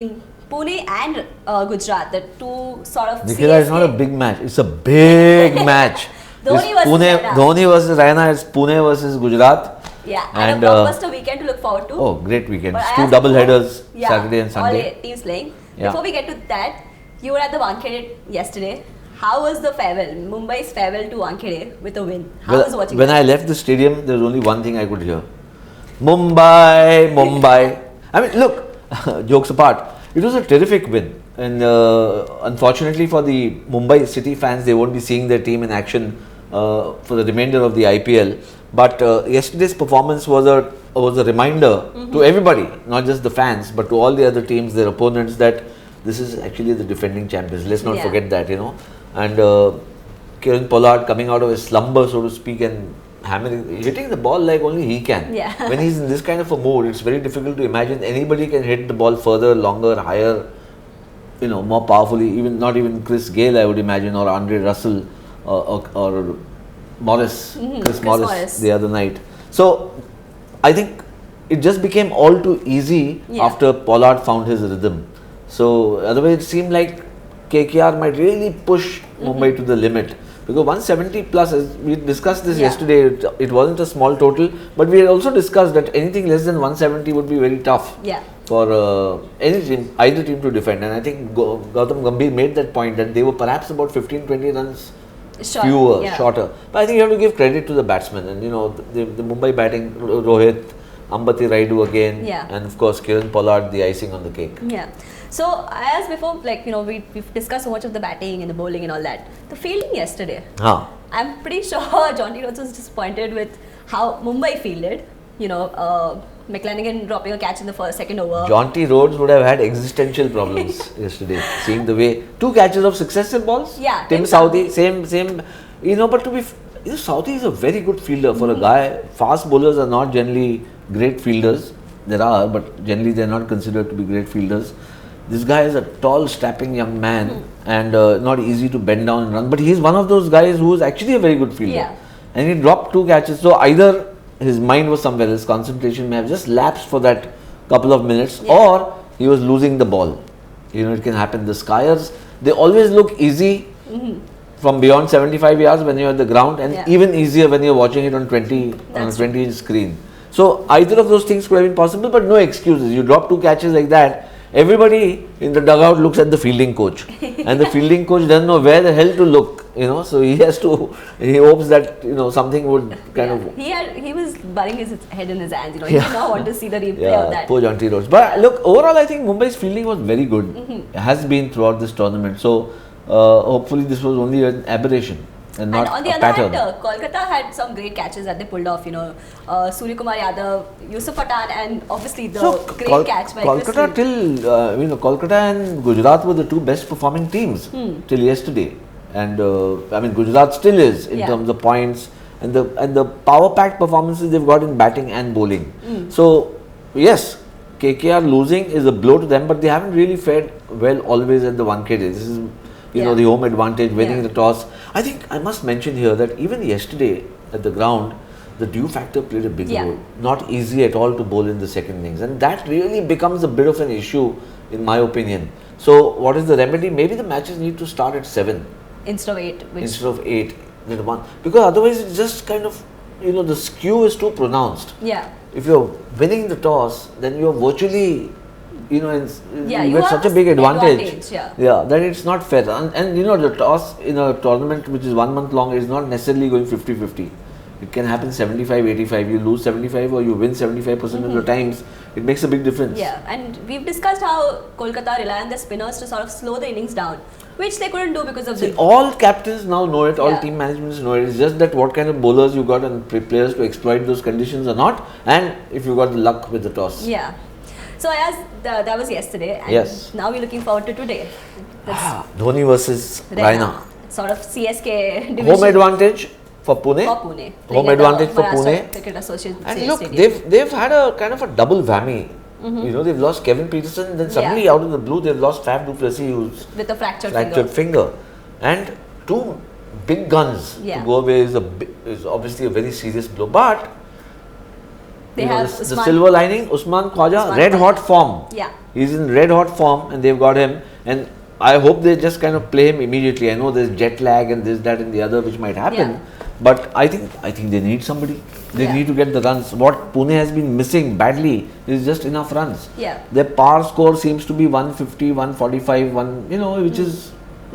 Pune and Gujarat, the two sort of Nikhila, it's not a big match. It's a big match. Dhoni It's versus Raina. Dhoni versus Raina. It's Pune versus Gujarat. Yeah, and a blockbuster weekend to look forward to. Oh, great weekend. But Two double headers, yeah, Saturday and Sunday. All 8 teams playing. Yeah. Before we get to that, you were at the Wankhede yesterday. How was the farewell? Mumbai's farewell to Wankhede with a win. How was watching When that? I left the stadium, there was only one thing I could hear. Mumbai, Mumbai. I mean, look, jokes apart, it was a terrific win. And unfortunately for the Mumbai City fans, they won't be seeing their team in action for the remainder of the IPL. But yesterday's performance was a reminder to everybody, not just the fans, but to all the other teams, their opponents, that this is actually the defending champions. Let's not forget that, And Kieran Pollard coming out of his slumber, so to speak, and hitting the ball like only he can. Yeah. When he's in this kind of a mood, it's very difficult to imagine anybody can hit the ball further, longer, higher, more powerfully. Not even Chris Gayle, I would imagine, or Andre Russell, or Morris, Chris Morris the other night. So I think it just became all too easy after Pollard found his rhythm. So otherwise it seemed like KKR might really push Mumbai to the limit. Because 170 plus, as we discussed this yesterday, it wasn't a small total, but we had also discussed that anything less than 170 would be very tough for any team, either team to defend. And I think Gautam Gambhir made that point that they were perhaps about 15-20 runs shorter. But I think you have to give credit to the batsmen. And the Mumbai batting, Rohit, Ambati Raidu again, and of course Kieran Pollard, the icing on the cake. Yeah. So as before, we've discussed so much of the batting and the bowling and all that. The fielding yesterday, I'm pretty sure Jonty Rhodes was disappointed with how Mumbai fielded. McLanigan dropping a catch in the second over. Jonty Rhodes would have had existential problems yesterday, seeing the way 2 catches of successive balls. Yeah, Tim Southee, same. But to be, Southee is a very good fielder for a guy. Fast bowlers are not generally great fielders. There are, but generally they are not considered to be great fielders. This guy is a tall, strapping young man and not easy to bend down and run. But he's one of those guys who is actually a very good fielder. Yeah. And he dropped 2 catches. So either his mind was somewhere, his concentration may have just lapsed for that couple of minutes, or he was losing the ball. It can happen. The Skyers, they always look easy from beyond 75 yards when you're at the ground, and even easier when you're watching it on 20-inch screen. So either of those things could have been possible, but no excuses. You drop 2 catches like that. Everybody in the dugout looks at the fielding coach, and the fielding coach doesn't know where the hell to look. So he hopes that something would kind of. He was burying his head in his hands. He did not want to see the replay of that. Poor Jonty Rhodes. But look, overall, I think Mumbai's fielding was very good. It has been throughout this tournament. So hopefully this was only an aberration. And not on the other hand, Kolkata had some great catches that they pulled off. Surya Kumar Yadav, Yusuf Pathan, and obviously the great catch by Kolkata Kolkata and Gujarat were the 2 best performing teams till yesterday, and Gujarat still is in terms of points and the power packed performances they've got in batting and bowling. So yes, KKR losing is a blow to them, but they haven't really fared well always at the Wankhede. This is the home advantage, winning the toss. I think I must mention here that even yesterday at the ground, the dew factor played a big role. Not easy at all to bowl in the second innings, and that really becomes a bit of an issue in my opinion. So what is the remedy? Maybe the matches need to start at 7 instead of 8. Instead of 8, because otherwise it's just kind of the skew is too pronounced. Yeah. If you're winning the toss, then you're virtually you get such a big advantage. That it's not fair. And the toss in a tournament which is 1 month long is not necessarily going 50-50. It can happen 75-85. You lose 75 or you win 75% of the times. It makes a big difference. Yeah, and we've discussed how Kolkata rely on their spinners to sort of slow the innings down, which they couldn't do because of all captains now know it, all team managements know it. It's just that what kind of bowlers you got and players to exploit those conditions or not, and if you got the luck with the toss. Yeah. So that was yesterday, and now we're looking forward to today. Dhoni versus Raina. Sort of CSK division. Home advantage for Pune. Home advantage for Pune. Cricket Association. And look, they've had a kind of a double whammy. They've lost Kevin Peterson, then suddenly out of the blue they've lost Faf du Plessis, who's with a fractured finger. And 2 big guns to go away is obviously a very serious blow. But They have the Usman. silver lining, Usman Khwaja, red hot form. Yeah. He's in red hot form and they've got him. And I hope they just kind of play him immediately. I know there's jet lag and this, that and the other which might happen. Yeah. But I think they need somebody. They need to get the runs. What Pune has been missing badly is just enough runs. Yeah. Their par score seems to be 150, 145, which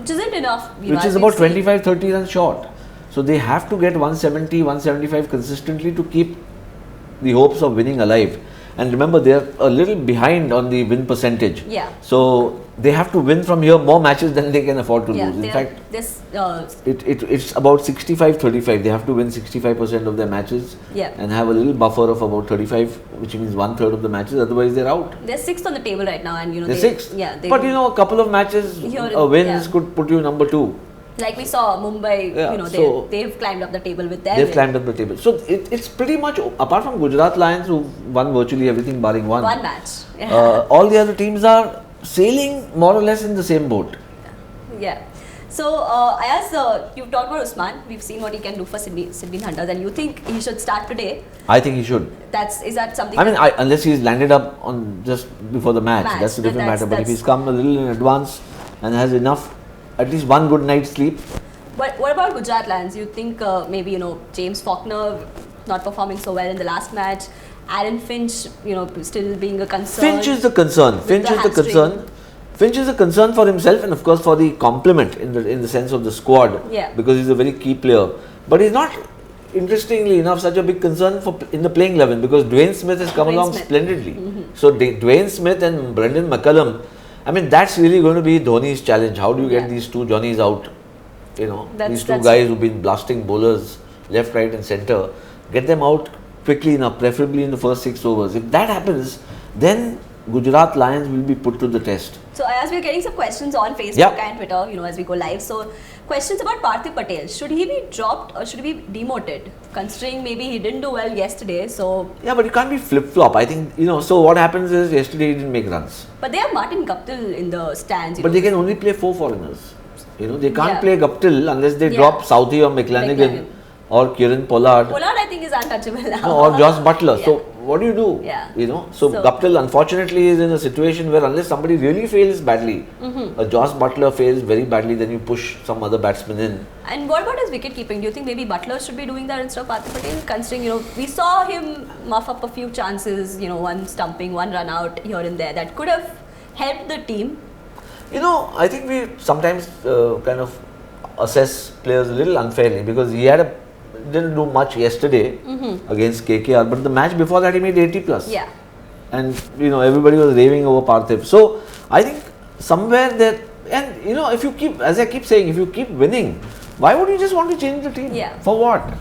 isn't enough. Which is about 25, 30 runs short. So they have to get 170, 175 consistently to keep the hopes of winning alive. And remember, they are a little behind on the win percentage. Yeah. So they have to win from here more matches than they can afford to lose. In fact, it's about 65-35. They have to win 65% of their matches and have a little buffer of about 35, which means 1/3 of the matches. Otherwise, they're out. They're 6th on the table right now, and they're 6th. Yeah, but a couple of matches, wins could put you number 2. Like we saw Mumbai, they've climbed up the table with them. They've climbed up the table. So it's pretty much, apart from Gujarat Lions, who won virtually everything barring one match. All the other teams are sailing more or less in the same boat. Yeah. So, Ayaz, you've talked about Usman. We've seen what he can do for Sydney Hunters, and you think he should start today? I think he should. Is that something? I mean, unless he's landed up on just before the match. That's a different matter. But if he's come a little in advance and has enough, at least one good night's sleep. But what about Gujarat Lions? You think maybe James Faulkner not performing so well in the last match, Aaron Finch still being a concern. Finch is the concern. Finch is a concern for himself and of course for the complement in the sense of the squad. Yeah. Because he's a very key player. But he's not, interestingly enough, such a big concern in the playing 11 because Dwayne Smith has come along splendidly. So Dwayne Smith and Brendan McCullum, I mean, that's really going to be Dhoni's challenge. How do you get these two Johnnies out? These two guys who've been blasting bowlers left, right and centre, get them out quickly enough, preferably in the first 6 overs. If that happens, then Gujarat Lions will be put to the test. So as we're getting some questions on Facebook and Twitter, as we go live. So questions about Parthiv Patel. Should he be dropped or should he be demoted? Considering maybe he didn't do well yesterday, so... Yeah, but you can't be flip-flop. I think, so what happens is yesterday he didn't make runs. But they have Martin Guptill in the stands. But they can only play 4 foreigners. They can't play Guptill unless they drop Southee or McLanigan or Kieran Pollard. Pollard, I think, is untouchable now. Or Josh Butler. So what do you do? So Guptill unfortunately is in a situation where unless somebody really fails badly, a Josh Butler fails very badly, then you push some other batsman in. And what about his wicket keeping? Do you think maybe Butler should be doing that instead of Parthiv Patel? Considering, we saw him muff up a few chances, one stumping, one run out here and there that could have helped the team. I think we sometimes kind of assess players a little unfairly because he didn't do much yesterday against KKR, but the match before that he made 80 plus. Yeah. And everybody was raving over Parthiv. So I think somewhere there, and if you keep, as I keep saying, if you keep winning, why would you just want to change the team? Yeah. For what?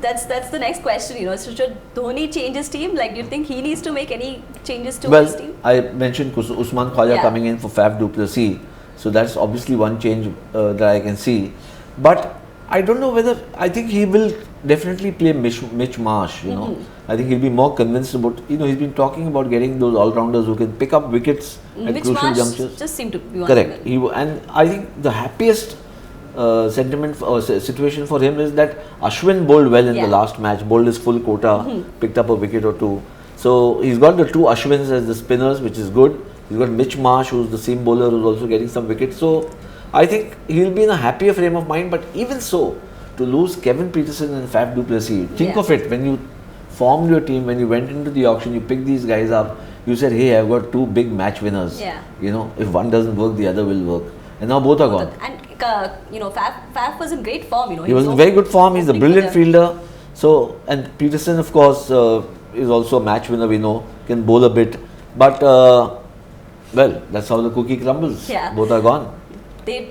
That's the next question. So should Dhoni change his team? Like, do you think he needs to make any changes to his team? I mentioned Usman Khwaja coming in for Faf du Plessis, so that's obviously one change that I can see. But I don't know whether, I think he will definitely play Mitch Marsh, I think he'll be more convinced about, he's been talking about getting those all-rounders who can pick up wickets at Mitch crucial Marsh junctures. Just seem to be one. Correct. And I think the happiest situation for him is that Ashwin bowled well in the last match, bowled his full quota, picked up a wicket or 2. So he's got the 2 Ashwins as the spinners, which is good. He's got Mitch Marsh, who's the seam bowler, who's also getting some wickets. So I think he'll be in a happier frame of mind, but even so, to lose Kevin Peterson and Faf du Plessis, think of it, when you formed your team, when you went into the auction, you picked these guys up, you said, hey, I've got 2 big match winners. If one doesn't work, the other will work. And now both are gone. And Faf was in great form. He was in very good form. He's a brilliant fielder. So, and Peterson, of course, is also a match winner. We know can bowl a bit, but that's how the cookie crumbles. Both are gone.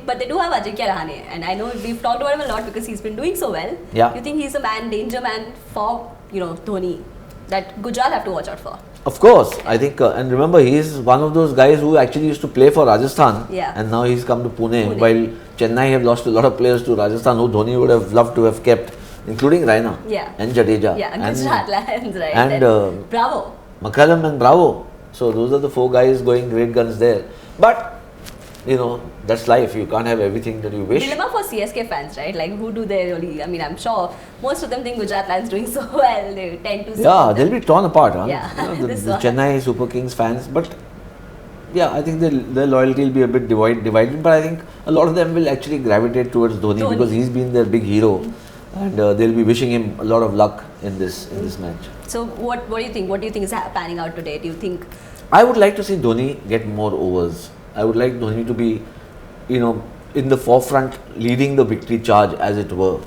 But they do have Ajinkya Rahane, and I know we've talked about him a lot because he's been doing so well. You think he's a danger man for Dhoni that Gujarat have to watch out for? Of course, I think, and remember, he is one of those guys who actually used to play for Rajasthan, and now he's come to Pune. While Chennai have lost a lot of players to Rajasthan who Dhoni would have loved to have kept, including Raina and Jadeja, and Gujarat Lions, right? And Bravo, McCullum and Bravo. So those are the 4 guys going great guns there. But that's life. You can't have everything that you wish. Dilemma for CSK fans, right? Like, who do they really? I mean, I'm sure most of them think Gujarat Lions doing so well. They tend to. Yeah, they'll be torn apart. Huh? Yeah, the Chennai Super Kings fans, but yeah, I think their loyalty will be a bit divided. But I think a lot of them will actually gravitate towards Dhoni because he's been their big hero, and they'll be wishing him a lot of luck in this match. So, what do you think? What do you think is panning out today? Do you think? I would like to see Dhoni get more overs. I would like Dhoni to be, in the forefront, leading the victory charge, as it were.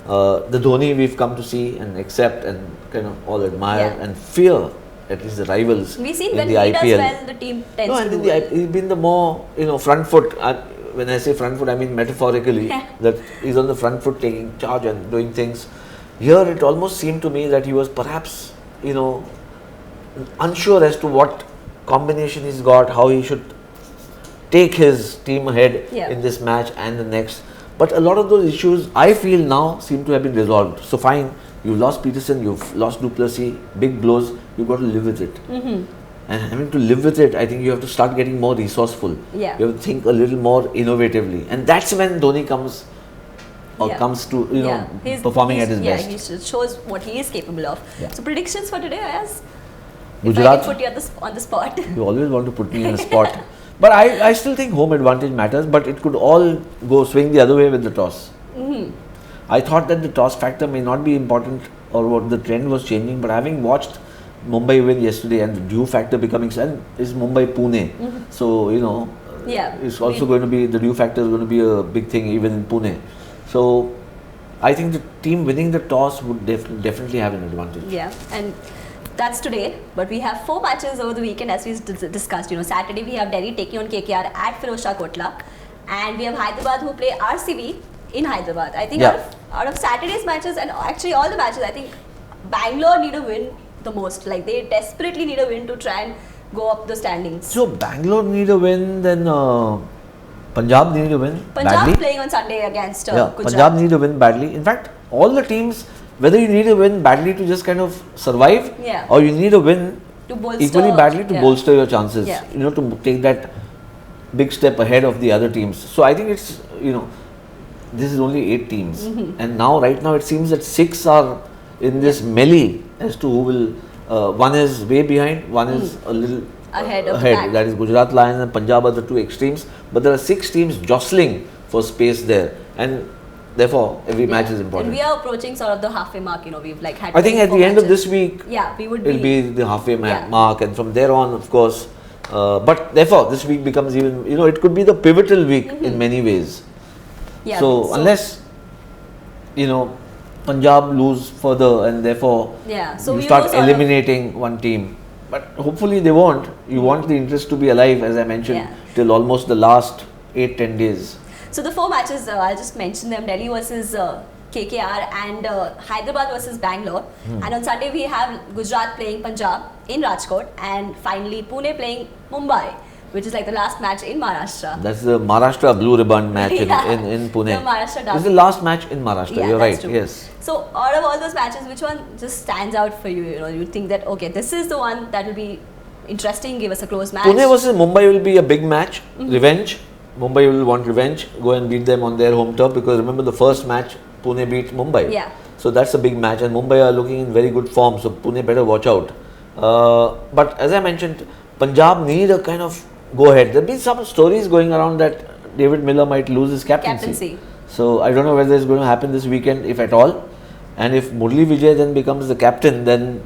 The Dhoni we've come to see and accept and kind of all admire and fear, at least the rivals. We've seen in when the he IPL. does well, the team tends to do well. He's been the more, front foot. When I say front foot, I mean metaphorically, that he's on the front foot taking charge and doing things. Here, it almost seemed to me that he was perhaps, unsure as to what combination he's got, how he should take his team ahead in this match and the next. But a lot of those issues, I feel now, seem to have been resolved. So fine, you've lost Peterson, you've lost Duplessis, big blows, you've got to live with it. And having to live with it, I think you have to start getting more resourceful. You have to think a little more innovatively. And that's when Dhoni comes to, performing at his best. He shows what he is capable of. So predictions for today, Ayaz? Gujarat. If I can put you on the spot. You always want to put me on the spot. But I still think home advantage matters, but it could all go swing the other way with the toss. I thought that the toss factor may not be important or what the trend was changing, but having watched Mumbai win yesterday and the dew factor becoming, and is Mumbai Pune. So, it's also going to be, the dew factor is going to be a big thing even in Pune. So, I think the team winning the toss would definitely have an advantage. Yeah, and that's today, but we have 4 matches over the weekend as we discussed. Saturday we have Delhi taking on KKR at Firozshah Kotla, and we have Hyderabad who play RCB in Hyderabad. I think out of Saturday's matches and actually all the matches, I think Bangalore need a win the most. Like, they desperately need a win to try and go up the standings. So Bangalore need a win, then Punjab need a win. Punjab playing on Sunday against Gujarat. Punjab need a win badly. In fact, all the teams, whether you need a win badly to just kind of survive, or you need a win equally badly to bolster your chances, to take that big step ahead of the other teams. So I think it's, this is only 8 teams, and right now it seems that 6 are in this melee as to who will, one is way behind, one is a little ahead. That is Gujarat Lions and Punjab are the 2 extremes, but there are 6 teams jostling for space there, and therefore every match is important. And we are approaching sort of the halfway mark. We've had. I think at the end of this week, it'll be the halfway mark, and from there on, of course. But therefore, this week becomes even. It could be the pivotal week in many ways. So unless Punjab lose further, and therefore you start eliminating one team. But hopefully they won't. You want the interest to be alive, as I mentioned, till almost the last 8-10 days. So the 4 matches, I'll just mention them: Delhi versus KKR and Hyderabad versus Bangalore. And on Sunday we have Gujarat playing Punjab in Rajkot, and finally Pune playing Mumbai, which is like the last match in Maharashtra. That's the Maharashtra Blue Ribbon match in Pune. The Maharashtra derby. It's the last match in Maharashtra. You're right. True. Yes. So out of all those matches, which one just stands out for you? You think that this is the one that will be interesting. Give us a close match. Pune versus Mumbai will be a big match. Revenge. Mumbai will want revenge. Go and beat them on their home turf, because remember the first match Pune beat Mumbai. So that's a big match, and Mumbai are looking in very good form. So Pune better watch out. But as I mentioned, Punjab need a kind of go ahead. There have been some stories going around that David Miller might lose his captaincy. So I don't know whether it's going to happen this weekend, if at all. And if Murli Vijay then becomes the captain, then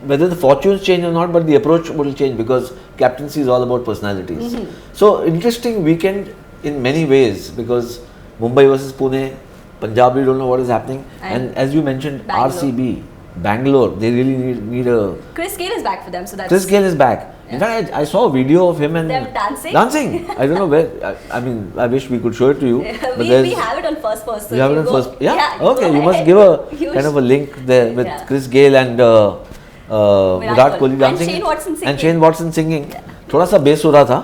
whether the fortunes change or not, but the approach will change, because captaincy is all about personalities. So interesting weekend in many ways, because Mumbai versus Pune, Punjab, we don't know what is happening, and as you mentioned, Bangalore. RCB, Bangalore, they really need a. Chris Gayle is back for them, so that's. Chris Gayle is back. In fact, I saw a video of him and them dancing. Dancing. I don't know where. I mean, I wish we could show it to you. But we have it on Firstpost. So you have it on Firstpost. Yeah. Okay. You must give a kind of a link there with Chris Gayle and Virat Kohli dancing and Shane Watson singing. थोड़ा सा बेसुरा था,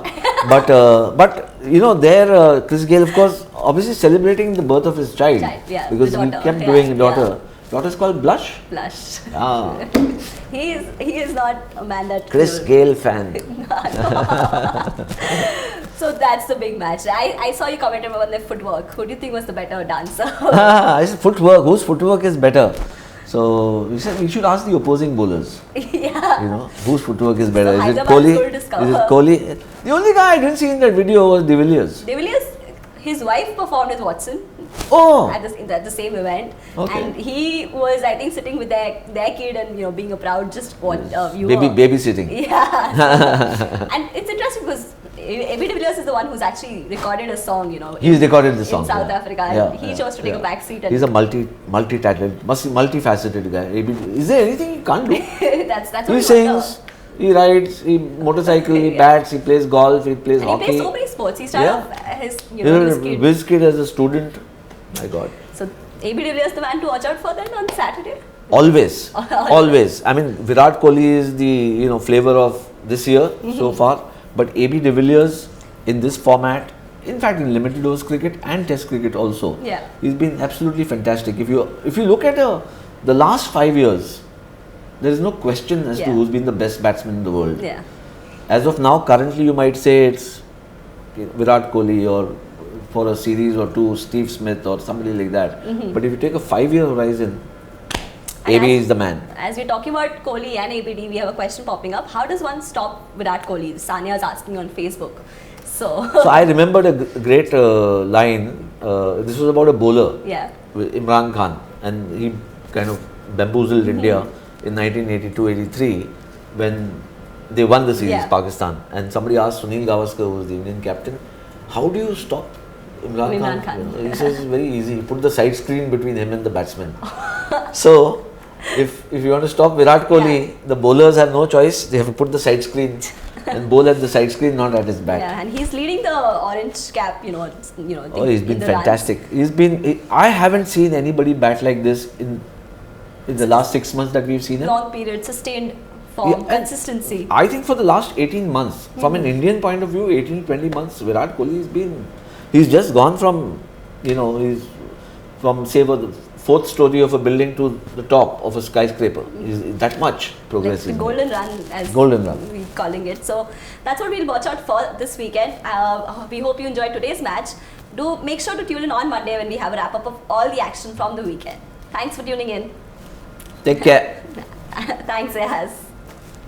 but there Chris Gayle, of course, obviously celebrating the birth of his child, because he kept doing daughter. Daughter's called Blush. Blush. He is not a man that. Chris Gayle fan. So that's the big match. I saw you commented on their footwork. Who do you think was the better dancer? I said footwork. Whose footwork is better? So we said we should ask the opposing bowlers. Yeah. You know, whose footwork is better? So is it Kohli? Is it Kohli? The only guy I didn't see in that video was De Villiers. De Villiers, his wife performed with Watson. Oh. At the same event, okay. And he was, I think, sitting with their kid and being a proud viewer. Babysitting. Yeah. And it's interesting because AB de Villiers is the one who's actually recorded a song, He's recorded the song in South Africa, and he chose to take a back seat. He's a multi-talented, multifaceted guy. Is there anything he can't do? that's what he sings, he rides, he motorcycle, he bats, he plays golf, he plays hockey. He plays so many sports. He started off his Whiz kid as a student. My God. So AB de Villiers the man to watch out for then on Saturday? Always. Always. I mean, Virat Kohli is the flavor of this year so far. But AB de Villiers in this format, in fact in limited overs cricket and test cricket also, he's been absolutely fantastic. If you look at the last 5 years, there is no question as to who's been the best batsman in the world. Yeah. As of now, currently you might say it's Virat Kohli, or for a series or two, Steve Smith or somebody like that. But if you take a 5-year horizon, AB is the man. As we're talking about Kohli and ABD, we have a question popping up. How does one stop Virat Kohli? Sanya is asking on Facebook. So I remembered a great line. This was about a bowler, Imran Khan, and he kind of bamboozled India in 1982-83 when they won the series, Pakistan. And somebody asked Sunil Gavaskar, who was the Indian captain, how do you stop Imran Khan? He says it's very easy. You put the side screen between him and the batsman. So if you want to stop Virat Kohli, the bowlers have no choice. They have to put the side screen and bowl at the side screen, not at his back. Yeah, and he's leading the orange cap. Oh, he's been fantastic. I haven't seen anybody bat like this in the last 6 months that we've seen him. Long period, sustained form, consistency. I think for the last 18 months, from an Indian point of view, 18-20 months, Virat Kohli he's just gone from, he's from say the fourth story of a building to the top of a skyscraper. He's that much progress. The golden run, as golden run we're calling it. So that's what we'll watch out for this weekend. We hope you enjoyed today's match. Do make sure to tune in on Monday when we have a wrap up of all the action from the weekend. Thanks for tuning in. Take care. Thanks, Ayaz.